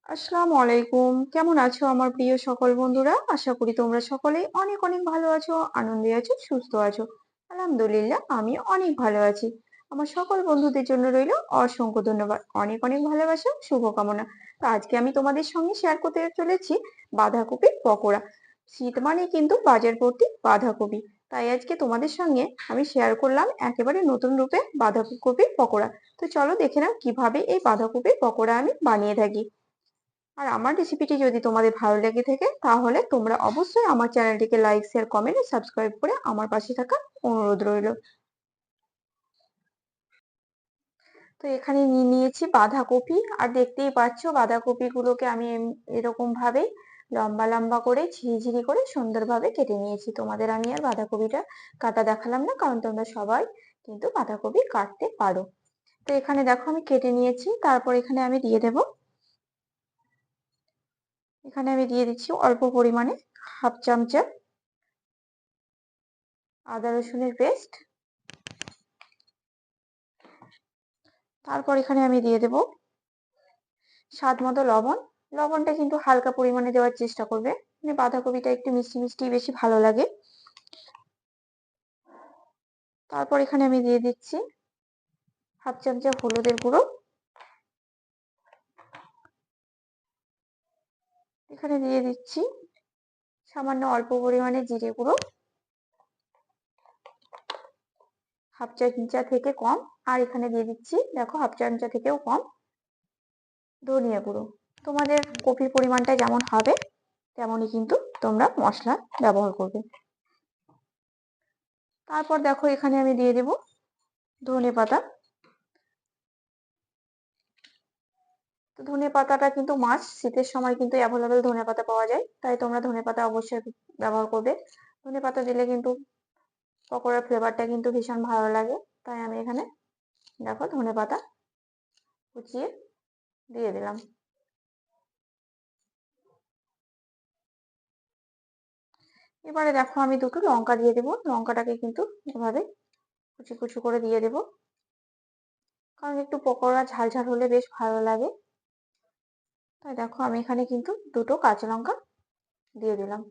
আসসালামু আলাইকুম। কেমন আছো আমার প্রিয় সকল বন্ধুরা? আশা করি তোমরা সকলেই অনেক অনেক ভালো আছো, আনন্দে আছো, সুস্থ আছো। আলহামদুলিল্লাহ আমিও অনেক ভালো আছি। আমার সকল বন্ধুদের জন্য রইল অসংখ্য ধন্যবাদ। অনেক অনেক ভালোবাসা, শুভকামনা। তো আজকে আমি তোমাদের সঙ্গে শেয়ার করতে চলেছি বাঁধাকপির পকোড়া। শীত মানেই কিন্তু বাজার ভর্তি বাঁধাকপি। তাই আজকে তোমাদের সঙ্গে আমি শেয়ার করলাম একেবারে নতুন রূপে বাঁধাকপির পকোড়া। তো চলো দেখে নাও কিভাবে এই বাঁধাকপির পকোড়া আমি বানিয়ে থাকি। আর আমার রেসিপিটি যদি তোমাদের ভালো লেগে থাকে তাহলে তোমরা অবশ্যই আমার চ্যানেলটিকে লাইক শেয়ার কমেন্ট ও সাবস্ক্রাইব করে আমার পাশে থাকার অনুরোধ রইল। তো এখানে নিয়ে নিয়েছি বাঁধাকপি, আর দেখতেই পাচ্ছ বাঁধাকপি গুলোকে আমি এরকম ভাবে লম্বা লম্বা করে ঝিরিঝিরি করে সুন্দরভাবে কেটে নিয়েছি। তোমাদের আমি আর বাঁধাকপিটা কাটা দেখালাম না, কারণ তোমরা সবাই কিন্তু বাঁধাকপি কাটতে পারো। তো এখানে দেখো আমি কেটে নিয়েছি। তারপর এখানে আমি দিয়ে দেব, এখানে আমি দিয়ে দিচ্ছি অল্প পরিমাণে হাফ চামচা আদা রসুনের পেস্ট। তারপর এখানে আমি দিয়ে দেব স্বাদ মতো লবণ। লবণটা কিন্তু হালকা পরিমাণে দেওয়ার চেষ্টা করবে, মানে বাঁধাকপিটা একটু মিষ্টি মিষ্টি বেশি ভালো লাগে। তারপর এখানে আমি দিয়ে দিচ্ছি হাফ চামচা হলুদের গুঁড়ো। এখানে দিয়ে দিচ্ছি সামান্য অল্প পরিমাণে জিরে গুঁড়ো, হাফ চামচা থেকে কম। আর এখানে দিয়ে দিচ্ছি দেখো হাফ চামচা থেকেও কম ধনিয়া গুঁড়ো। তোমাদের কপির পরিমাণটা যেমন হবে তেমনই কিন্তু তোমরা মশলা ব্যবহার করবে। তারপর দেখো এখানে আমি দিয়ে দেব ধনেপাতা। তো ধনেপাতাটা কিন্তু মাস্ট, শীতের সময় কিন্তু অ্যাভেলেবেল ধনেপাতা পাওয়া যায়, তাই তোমরা ধনেপাতা অবশ্যই ব্যবহার করবে। ধনেপাতা দিলে কিন্তু পকোড়ার ফ্লেভারটা কিন্তু ভীষণ ভালো লাগে। তাই আমি এখানে দেখো ধনেপাতা কুচিয়ে দিয়ে দিলাম। এবারে দেখো আমি দুটো লঙ্কা দিয়ে দেবো। লঙ্কাটাকে কিন্তু এভাবে কুচি কুচি করে দিয়ে দেবো, কারণ একটু পকোড়া ঝাল ঝাল হলে বেশ ভালো লাগে। তাই দেখো আমি এখানে কিন্তু দুটো কাঁচা লঙ্কা দিয়ে দিলাম।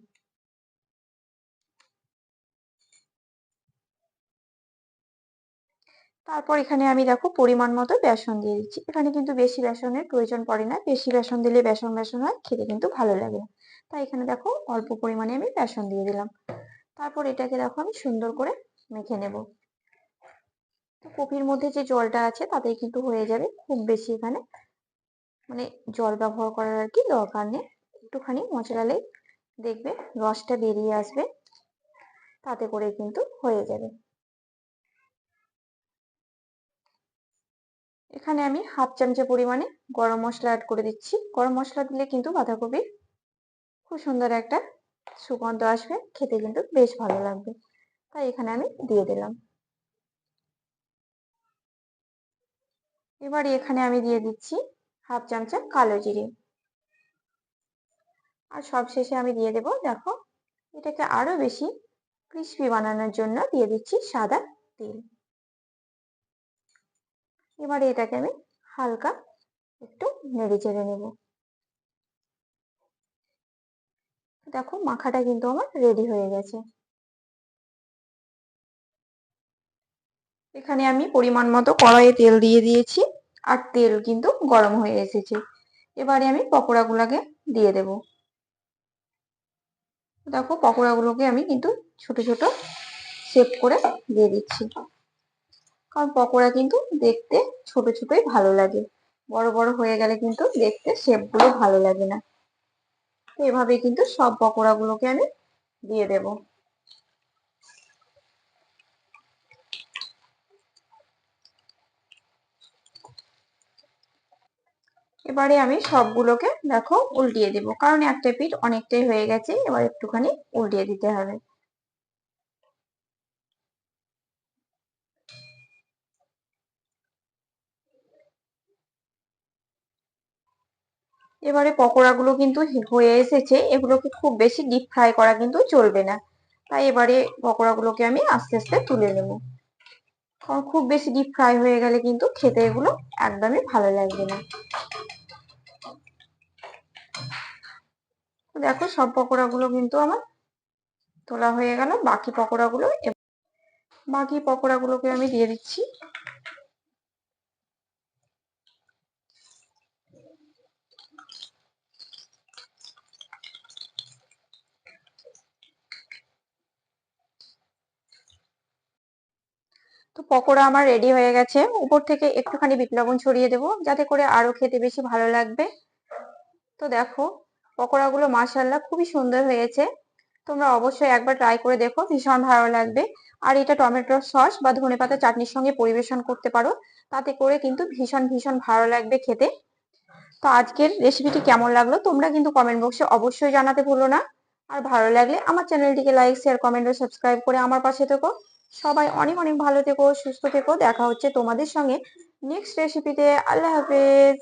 তারপর এখানে আমি দেখো পরিমাণ মতো বেসন দিয়ে দিচ্ছি। এখানে কিন্তু বেশি বেসনের প্রয়োজন পড়ে না, বেশি বেসন দিলে বেসন বেসন হয়, খেতে কিন্তু ভালো লাগে না। তাই এখানে দেখো অল্প পরিমাণে আমি বেসন দিয়ে দিলাম। তারপর এটাকে দেখো আমি সুন্দর করে মেখে নেব। তো কপির মধ্যে যে জলটা আছে তাতেই কিন্তু হয়ে যাবে, খুব বেশি এখানে মানে জল ব্যবহার করার আর কি দরকার নেই। একটুখানি মশলালেই দেখবে রসটা বেরিয়ে আসবে, তাতে করে কিন্তু হয়ে যাবে। এখানে আমি হাফ চামচা পরিমাণে গরম মশলা অ্যাড করে দিচ্ছি। গরম মশলা দিলে কিন্তু বাঁধাকপির খুব সুন্দর একটা সুগন্ধ আসবে, খেতে কিন্তু বেশ ভালো লাগবে। তাই এখানে আমি দিয়ে দিলাম। এবারে এখানে আমি দিয়ে দিচ্ছি হাফ চামচা কালো জিরে। আর সবশেষে আমি দিয়ে দেব দেখো, এটাকে আরো বেশি ক্রিস্পি বানানোর জন্য দিয়ে দিচ্ছি সাদা তেল। এবারে এটাকে আমি হালকা একটু নেড়ে চেড়ে নেব। দেখো মাখাটা কিন্তু আমার রেডি হয়ে গেছে। এখানে আমি পরিমাণ মতো কড়াইয়ে তেল দিয়ে দিয়েছি, আর তেল কিন্তু গরম হয়ে এসেছে। এবারে আমি পকোড়াগুলোকে দিয়ে দেব। দেখো পকোড়াগুলোকে আমি কিন্তু ছোট ছোট শেপ করে দিয়ে দিচ্ছি, কারণ পকোড়া কিন্তু দেখতে ছোট ছোটই ভালো লাগে, বড় বড় হয়ে গেলে কিন্তু দেখতে শেপগুলো ভালো লাগে না। তো এভাবে কিন্তু সব পকোড়াগুলোকে আমি দিয়ে দেব। এবারে আমি সবগুলোকে দেখো উল্টিয়ে দেব, কারণ একটা পিঠ অনেকটাই হয়ে গেছে, এবার একটুখানি উল্টিয়ে দিতে হবে। এবারে পকোড়াগুলো কিন্তু হয়ে এসেছে, এগুলোকে খুব বেশি ডিপ ফ্রাই করা কিন্তু চলবে না। তাই এবারে পকোড়াগুলোকে আমি আস্তে আস্তে তুলে নেব, কারণ খুব বেশি ডিপ ফ্রাই হয়ে গেলে কিন্তু খেতে এগুলো একদমই ভালো লাগবে না। দেখো সব পকোড়াগুলো কিন্তু আমার তোলা হয়ে গেল। বাকি পকোড়াগুলোকে আমি দিয়ে দিচ্ছি। তো পকোড়া আমার রেডি হয়ে গেছে। উপর থেকে একটুখানি বিট লবণ ছড়িয়ে দেবো, যাতে করে আরো খেতে বেশি ভালো লাগবে। তো দেখো পকোড়াগুলো মাশাআল্লাহ খুবই সুন্দর হয়েছে। তোমরা অবশ্যই একবার ট্রাই করে দেখো, ভীষণ ভালো লাগবে। আর এটা টমেটো সস বা ধনেপাতা চাটনির সঙ্গে পরিবেশন করতে পারো, তাতে করে কিন্তু ভীষণ ভীষণ ভালো লাগবে খেতে। তো আজকের রেসিপিটি কেমন লাগলো তোমরা কিন্তু কমেন্ট বক্সে অবশ্যই জানাতে ভুলো না। আর ভালো লাগলে আমার চ্যানেলটিকে লাইক, শেয়ার, কমেন্ট ও সাবস্ক্রাইব করে আমার পাশে থেকো। সবাই অনেক অনেক ভালো থেকো, সুস্থ থেকো। দেখা হচ্ছে তোমাদের সঙ্গে নেক্সট রেসিপিতে। আল্লাহ হাফেজ।